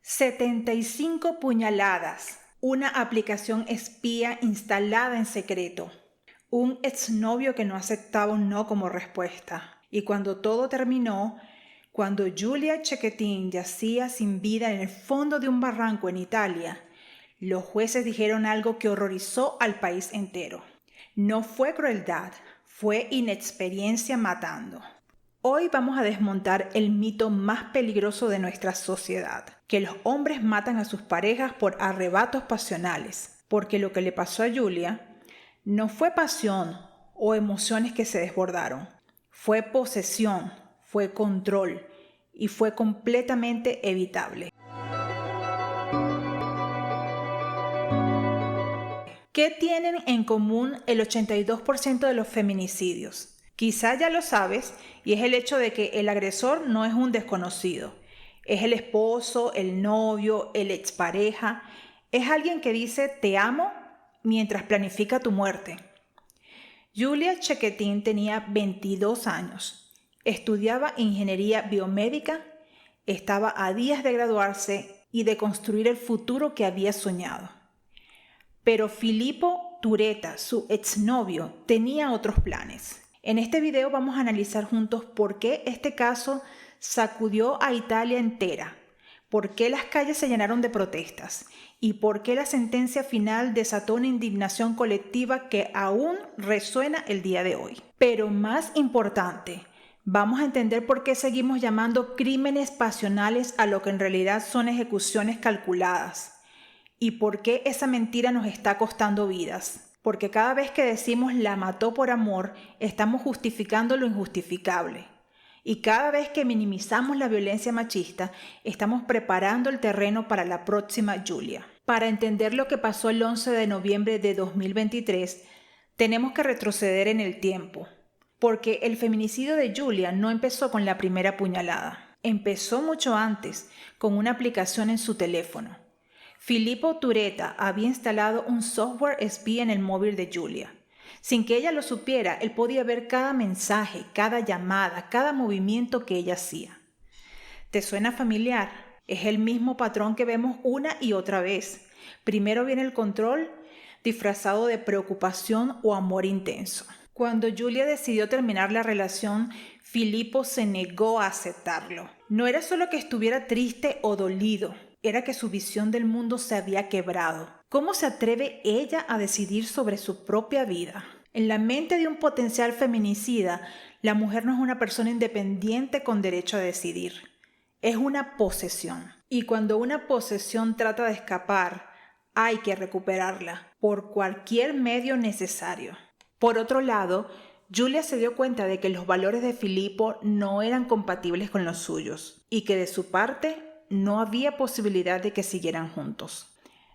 75 puñaladas, una aplicación espía instalada en secreto, un exnovio que no aceptaba un no como respuesta. Y cuando todo terminó, cuando Giulia Cecchettin yacía sin vida en el fondo de un barranco en Italia, los jueces dijeron algo que horrorizó al país entero. No fue crueldad, fue inexperiencia matando. Hoy vamos a desmontar el mito más peligroso de nuestra sociedad, que los hombres matan a sus parejas por arrebatos pasionales, porque lo que le pasó a Giulia no fue pasión o emociones que se desbordaron, fue posesión, fue control y fue completamente evitable. ¿Qué tienen en común el 82% de los feminicidios? Quizá ya lo sabes, y es el hecho de que el agresor no es un desconocido. Es el esposo, el novio, el expareja. Es alguien que dice te amo mientras planifica tu muerte. Giulia Cecchettin tenía 22 años. Estudiaba ingeniería biomédica, estaba a días de graduarse y de construir el futuro que había soñado. Pero Filippo Turetta, su exnovio, tenía otros planes. En este video vamos a analizar juntos por qué este caso sacudió a Italia entera, por qué las calles se llenaron de protestas y por qué la sentencia final desató una indignación colectiva que aún resuena el día de hoy. Pero más importante, vamos a entender por qué seguimos llamando crímenes pasionales a lo que en realidad son ejecuciones calculadas y por qué esa mentira nos está costando vidas. Porque cada vez que decimos la mató por amor, estamos justificando lo injustificable. Y cada vez que minimizamos la violencia machista, estamos preparando el terreno para la próxima Giulia. Para entender lo que pasó el 11 de noviembre de 2023, tenemos que retroceder en el tiempo. Porque el feminicidio de Giulia no empezó con la primera puñalada. Empezó mucho antes, con una aplicación en su teléfono. Filippo Turetta había instalado un software espía en el móvil de Giulia. Sin que ella lo supiera, él podía ver cada mensaje, cada llamada, cada movimiento que ella hacía. ¿Te suena familiar? Es el mismo patrón que vemos una y otra vez. Primero viene el control, disfrazado de preocupación o amor intenso. Cuando Giulia decidió terminar la relación, Filippo se negó a aceptarlo. No era solo que estuviera triste o dolido, era que su visión del mundo se había quebrado. ¿Cómo se atreve ella a decidir sobre su propia vida? En la mente de un potencial feminicida, la mujer no es una persona independiente con derecho a decidir. Es una posesión. Y cuando una posesión trata de escapar, hay que recuperarla por cualquier medio necesario. Por otro lado, Giulia se dio cuenta de que los valores de Filippo no eran compatibles con los suyos y que de su parte no había posibilidad de que siguieran juntos.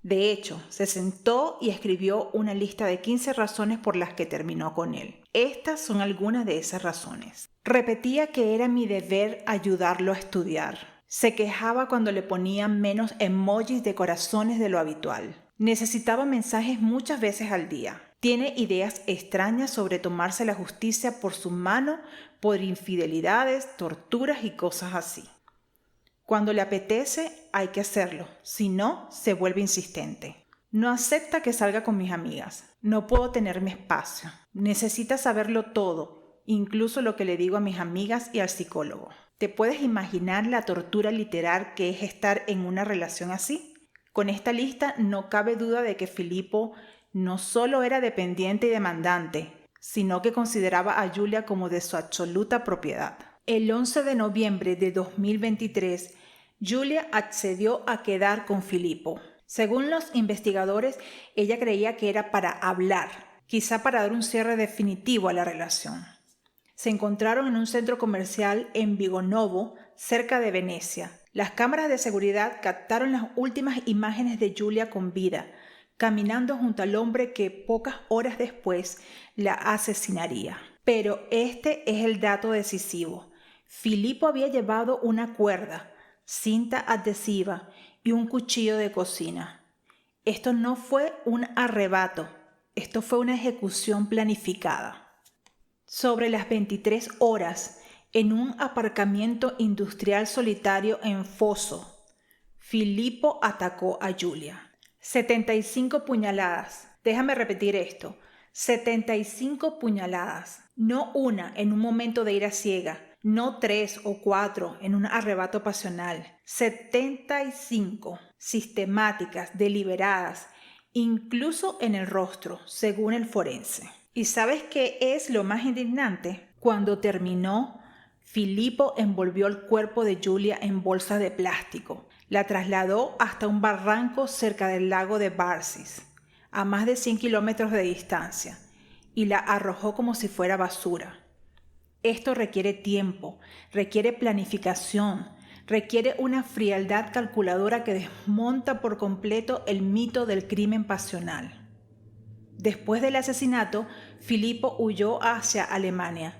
De hecho, se sentó y escribió una lista de 15 razones por las que terminó con él. Estas son algunas de esas razones. Repetía que era mi deber ayudarlo a estudiar. Se quejaba cuando le ponían menos emojis de corazones de lo habitual. Necesitaba mensajes muchas veces al día. Tiene ideas extrañas sobre tomarse la justicia por su mano, por infidelidades, torturas y cosas así. Cuando le apetece, hay que hacerlo. Si no, se vuelve insistente. No acepta que salga con mis amigas. No puedo tener mi espacio. Necesita saberlo todo, incluso lo que le digo a mis amigas y al psicólogo. ¿Te puedes imaginar la tortura literal que es estar en una relación así? Con esta lista no cabe duda de que Filippo no solo era dependiente y demandante, sino que consideraba a Giulia como de su absoluta propiedad. El 11 de noviembre de 2023, Giulia accedió a quedar con Filippo. Según los investigadores, ella creía que era para hablar, quizá para dar un cierre definitivo a la relación. Se encontraron en un centro comercial en Vigonovo, cerca de Venecia. Las cámaras de seguridad captaron las últimas imágenes de Giulia con vida, caminando junto al hombre que pocas horas después la asesinaría. Pero este es el dato decisivo. Filippo había llevado una cuerda, cinta adhesiva y un cuchillo de cocina. Esto no fue un arrebato, esto fue una ejecución planificada. Sobre las 23 horas, en un aparcamiento industrial solitario en Fosso, Filippo atacó a Giulia. 75 puñaladas. Déjame repetir esto. 75 puñaladas. No una en un momento de ira ciega. No 3 o 4 en un arrebato pasional. 75 sistemáticas, deliberadas, incluso en el rostro, según el forense. ¿Y sabes qué es lo más indignante? Cuando terminó, Filippo envolvió el cuerpo de Giulia en bolsas de plástico. La trasladó hasta un barranco cerca del lago de Barsis, a más de 100 kilómetros de distancia, y la arrojó como si fuera basura. Esto requiere tiempo, requiere planificación, requiere una frialdad calculadora que desmonta por completo el mito del crimen pasional. Después del asesinato, Filippo huyó hacia Alemania.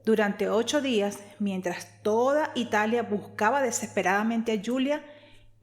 Durante 8 días, mientras toda Italia buscaba desesperadamente a Giulia,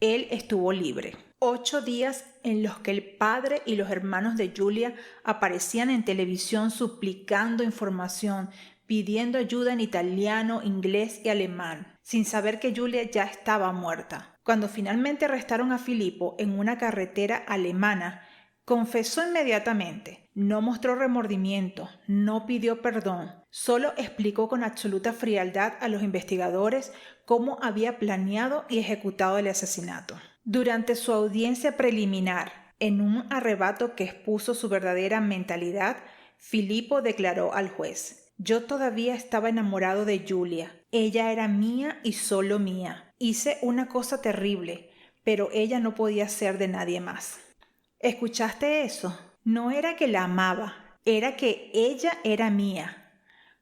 él estuvo libre. 8 días en los que el padre y los hermanos de Giulia aparecían en televisión suplicando información, pidiendo ayuda en italiano, inglés y alemán, sin saber que Giulia ya estaba muerta. Cuando finalmente arrestaron a Filippo en una carretera alemana, confesó inmediatamente, no mostró remordimiento, no pidió perdón, solo explicó con absoluta frialdad a los investigadores cómo había planeado y ejecutado el asesinato. Durante su audiencia preliminar, en un arrebato que expuso su verdadera mentalidad, Filippo declaró al juez: «Yo todavía estaba enamorado de Giulia. Ella era mía y solo mía. Hice una cosa terrible, pero ella no podía ser de nadie más». ¿Escuchaste eso? No era que la amaba, era que ella era mía,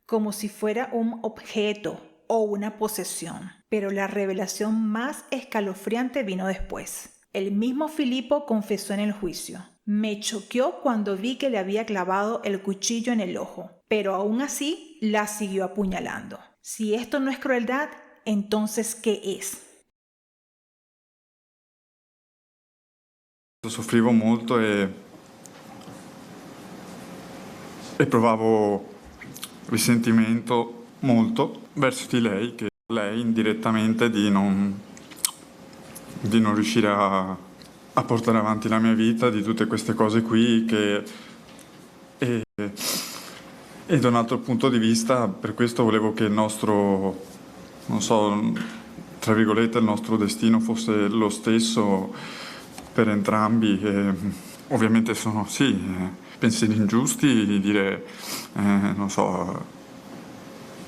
como si fuera un objeto o una posesión. Pero la revelación más escalofriante vino después. El mismo Filippo confesó en el juicio: «Me choqueó cuando vi que le había clavado el cuchillo en el ojo, pero aún así la siguió apuñalando. Si esto no es crueldad, entonces ¿qué es?». Soffrivo molto e provavo risentimento molto verso di lei, che lei indirettamente di non riuscire a portare avanti la mia vita, di tutte queste cose qui e da un altro punto di vista, per questo volevo che il nostro, non so, tra virgolette, il nostro destino fosse lo stesso per entrambi. Ovviamente sono pensieri ingiusti di dire non so,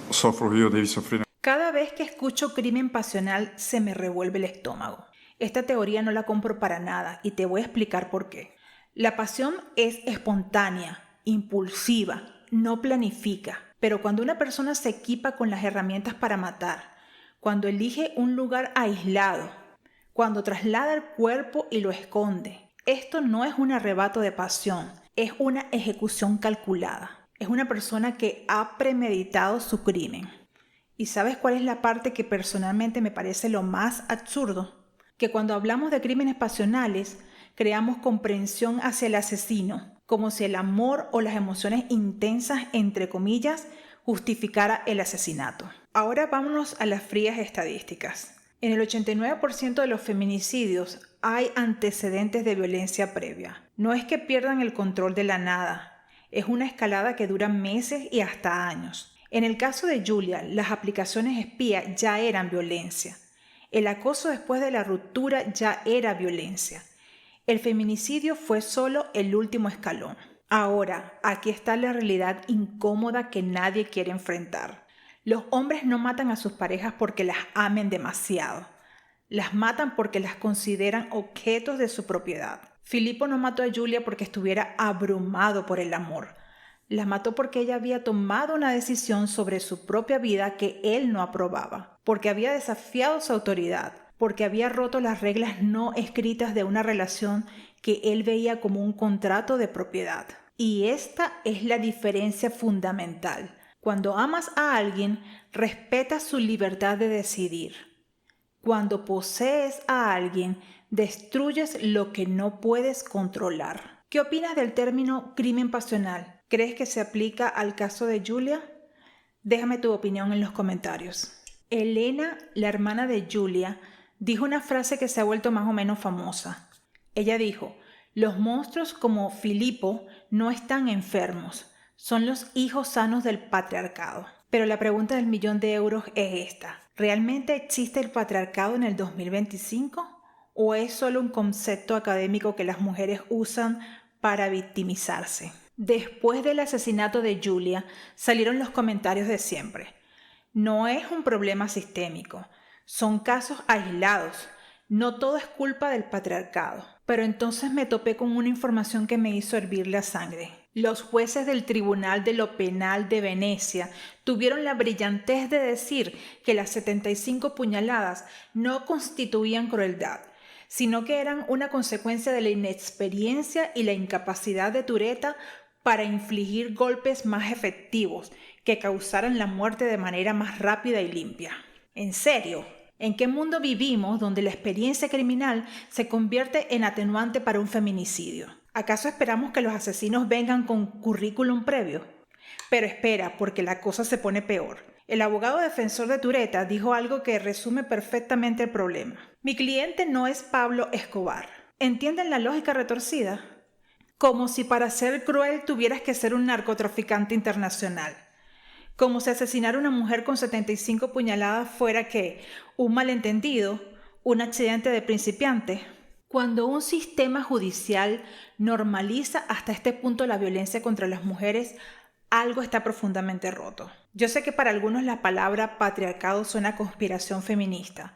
soffro io, devi soffrire. Cada vez que escucho crimen pasional se me revuelve el estómago. Esta teoría no la compro para nada y te voy a explicar por qué. La pasión es espontánea, impulsiva, no planifica, pero cuando una persona se equipa con las herramientas para matar, cuando elige un lugar aislado, cuando traslada el cuerpo y lo esconde, esto no es un arrebato de pasión, es una ejecución calculada. Es una persona que ha premeditado su crimen. ¿Y sabes cuál es la parte que personalmente me parece lo más absurdo? Que cuando hablamos de crímenes pasionales, creamos comprensión hacia el asesino, como si el amor o las emociones intensas, entre comillas, justificara el asesinato. Ahora vámonos a las frías estadísticas. En el 89% de los feminicidios hay antecedentes de violencia previa. No es que pierdan el control de la nada, es una escalada que dura meses y hasta años. En el caso de Giulia, las aplicaciones espía ya eran violencia. El acoso después de la ruptura ya era violencia. El feminicidio fue solo el último escalón. Ahora, aquí está la realidad incómoda que nadie quiere enfrentar. Los hombres no matan a sus parejas porque las amen demasiado. Las matan porque las consideran objetos de su propiedad. Filippo no mató a Giulia porque estuviera abrumado por el amor. La mató porque ella había tomado una decisión sobre su propia vida que él no aprobaba, porque había desafiado su autoridad, porque había roto las reglas no escritas de una relación que él veía como un contrato de propiedad. Y esta es la diferencia fundamental. Cuando amas a alguien, respetas su libertad de decidir. Cuando posees a alguien, destruyes lo que no puedes controlar. ¿Qué opinas del término crimen pasional? ¿Crees que se aplica al caso de Giulia? Déjame tu opinión en los comentarios. Elena, la hermana de Giulia, dijo una frase que se ha vuelto más o menos famosa. Ella dijo: los monstruos como Filipo no están enfermos, son los hijos sanos del patriarcado. Pero la pregunta del $1.000.000 es esta: ¿realmente existe el patriarcado en el 2025? ¿O es solo un concepto académico que las mujeres usan para victimizarse? Después del asesinato de Julia, salieron los comentarios de siempre. No es un problema sistémico, son casos aislados, no todo es culpa del patriarcado. Pero entonces me topé con una información que me hizo hervir la sangre. Los jueces del Tribunal de lo Penal de Venecia tuvieron la brillantez de decir que las 75 puñaladas no constituían crueldad, sino que eran una consecuencia de la inexperiencia y la incapacidad de Tureta para infligir golpes más efectivos que causaran la muerte de manera más rápida y limpia. ¿En serio? ¿En qué mundo vivimos donde la experiencia criminal se convierte en atenuante para un feminicidio? ¿Acaso esperamos que los asesinos vengan con currículum previo? Pero espera, porque la cosa se pone peor. El abogado defensor de Tureta dijo algo que resume perfectamente el problema. Mi cliente no es Pablo Escobar. ¿Entienden la lógica retorcida? Como si para ser cruel tuvieras que ser un narcotraficante internacional. Como si asesinar a una mujer con 75 puñaladas fuera ¿qué? ¿Un malentendido? ¿Un accidente de principiante? Cuando un sistema judicial normaliza hasta este punto la violencia contra las mujeres, algo está profundamente roto. Yo sé que para algunos la palabra patriarcado suena a conspiración feminista,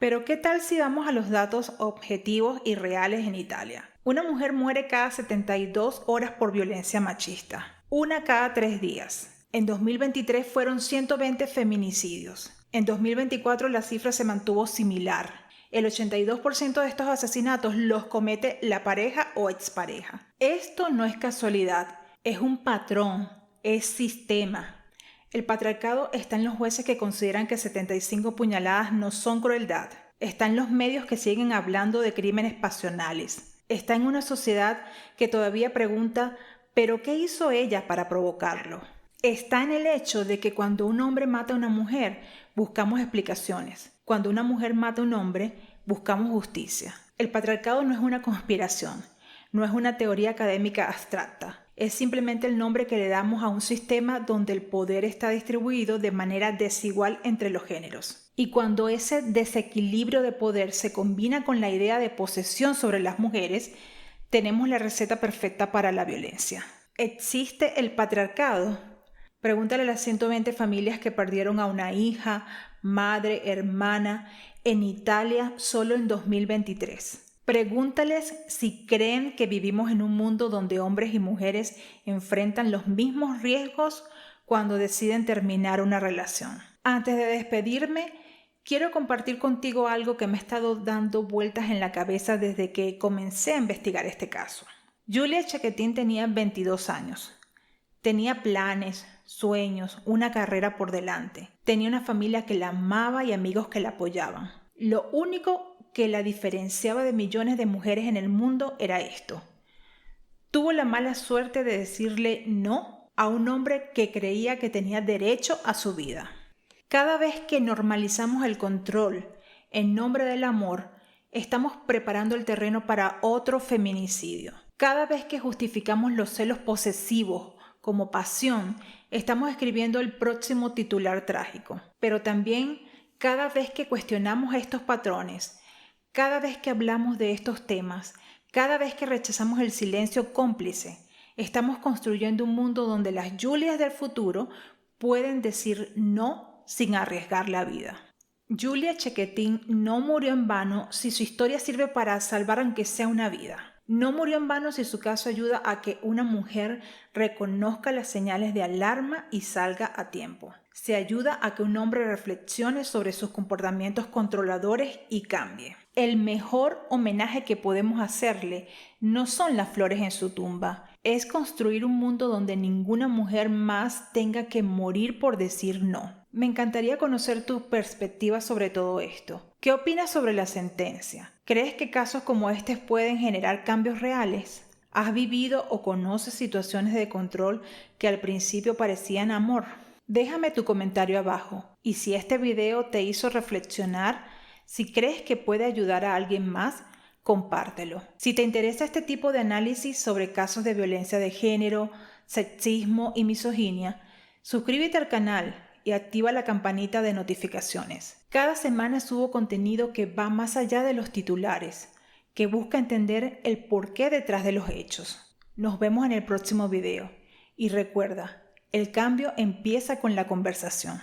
pero ¿qué tal si vamos a los datos objetivos y reales en Italia? Una mujer muere cada 72 horas por violencia machista, una cada 3 días. En 2023 fueron 120 feminicidios. En 2024 la cifra se mantuvo similar. El 82% de estos asesinatos los comete la pareja o expareja. Esto no es casualidad, es un patrón, es sistema. El patriarcado está en los jueces que consideran que 75 puñaladas no son crueldad. Está en los medios que siguen hablando de crímenes pasionales. Está en una sociedad que todavía pregunta, ¿pero qué hizo ella para provocarlo? Está en el hecho de que cuando un hombre mata a una mujer, buscamos explicaciones. Cuando una mujer mata a un hombre, buscamos justicia. El patriarcado no es una conspiración, no es una teoría académica abstracta. Es simplemente el nombre que le damos a un sistema donde el poder está distribuido de manera desigual entre los géneros. Y cuando ese desequilibrio de poder se combina con la idea de posesión sobre las mujeres, tenemos la receta perfecta para la violencia. ¿Existe el patriarcado? Pregúntale a las 120 familias que perdieron a una hija, madre, hermana en Italia solo en 2023. Pregúntales si creen que vivimos en un mundo donde hombres y mujeres enfrentan los mismos riesgos cuando deciden terminar una relación. Antes de despedirme, quiero compartir contigo algo que me ha estado dando vueltas en la cabeza desde que comencé a investigar este caso. Julia Cecchettin tenía 22 años. Tenía planes, sueños, una carrera por delante. Tenía una familia que la amaba y amigos que la apoyaban. Lo único que la diferenciaba de millones de mujeres en el mundo era esto. Tuvo la mala suerte de decirle no a un hombre que creía que tenía derecho a su vida. Cada vez que normalizamos el control en nombre del amor, estamos preparando el terreno para otro feminicidio. Cada vez que justificamos los celos posesivos como pasión, estamos escribiendo el próximo titular trágico. Pero también cada vez que cuestionamos estos patrones, cada vez que hablamos de estos temas, cada vez que rechazamos el silencio cómplice, estamos construyendo un mundo donde las Julias del futuro pueden decir no sin arriesgar la vida. Julia Cecchettin no murió en vano si su historia sirve para salvar aunque sea una vida. No murió en vano si su caso ayuda a que una mujer reconozca las señales de alarma y salga a tiempo. Se ayuda a que un hombre reflexione sobre sus comportamientos controladores y cambie. El mejor homenaje que podemos hacerle no son las flores en su tumba, es construir un mundo donde ninguna mujer más tenga que morir por decir no. Me encantaría conocer tu perspectiva sobre todo esto. ¿Qué opinas sobre la sentencia? ¿Crees que casos como este pueden generar cambios reales? ¿Has vivido o conoces situaciones de control que al principio parecían amor? Déjame tu comentario abajo. Y si este video te hizo reflexionar, Si crees que puede ayudar a alguien más, compártelo. Si te interesa este tipo de análisis sobre casos de violencia de género, sexismo y misoginia, suscríbete al canal y activa la campanita de notificaciones. Cada semana subo contenido que va más allá de los titulares, que busca entender el porqué detrás de los hechos. Nos vemos en el próximo video. Y recuerda, el cambio empieza con la conversación.